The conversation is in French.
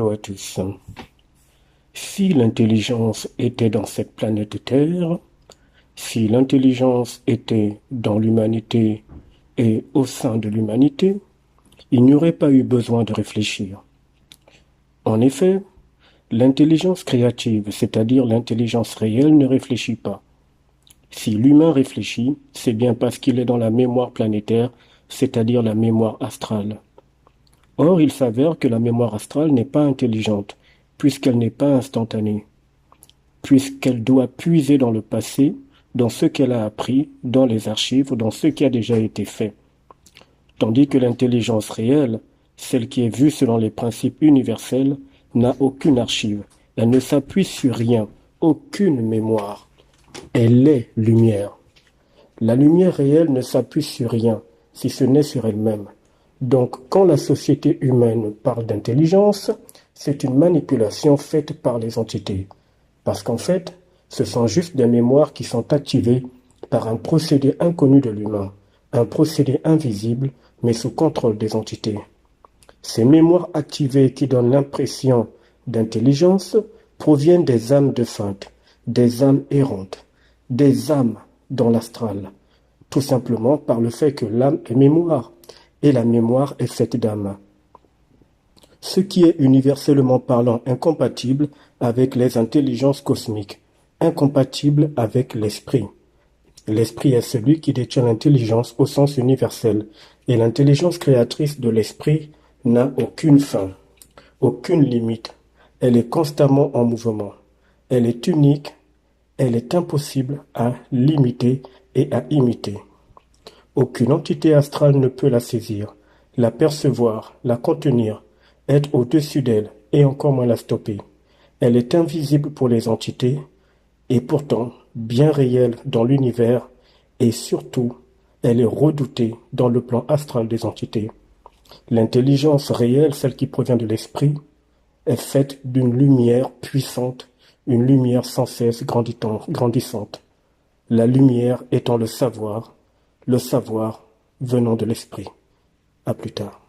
Hello à tous. Si l'intelligence était dans cette planète Terre, si l'intelligence était dans l'humanité et au sein de l'humanité, il n'y aurait pas eu besoin de réfléchir. En effet, l'intelligence créative, c'est-à-dire l'intelligence réelle, ne réfléchit pas. Si l'humain réfléchit, c'est bien parce qu'il est dans la mémoire planétaire, c'est-à-dire la mémoire astrale. Or, il s'avère que la mémoire astrale n'est pas intelligente, puisqu'elle n'est pas instantanée, puisqu'elle doit puiser dans le passé, dans ce qu'elle a appris, dans les archives, dans ce qui a déjà été fait. Tandis que l'intelligence réelle, celle qui est vue selon les principes universels, n'a aucune archive. Elle ne s'appuie sur rien, aucune mémoire. Elle est lumière. La lumière réelle ne s'appuie sur rien, si ce n'est sur elle-même. Donc, quand la société humaine parle d'intelligence, c'est une manipulation faite par les entités. Parce qu'en fait, ce sont juste des mémoires qui sont activées par un procédé inconnu de l'humain, un procédé invisible, mais sous contrôle des entités. Ces mémoires activées qui donnent l'impression d'intelligence proviennent des âmes défuntes, des âmes errantes, des âmes dans l'astral, tout simplement par le fait que l'âme est mémoire, et la mémoire est faite d'âme. Ce qui est universellement parlant incompatible avec les intelligences cosmiques, incompatible avec l'esprit. L'esprit est celui qui détient l'intelligence au sens universel, et l'intelligence créatrice de l'esprit n'a aucune fin, aucune limite. Elle est constamment en mouvement. Elle est unique, elle est impossible à limiter et à imiter. Aucune entité astrale ne peut la saisir, la percevoir, la contenir, être au-dessus d'elle et encore moins la stopper. Elle est invisible pour les entités et pourtant bien réelle dans l'univers et surtout, elle est redoutée dans le plan astral des entités. L'intelligence réelle, celle qui provient de l'esprit, est faite d'une lumière puissante, une lumière sans cesse grandissante. La lumière étant le savoir venant de l'esprit. À plus tard.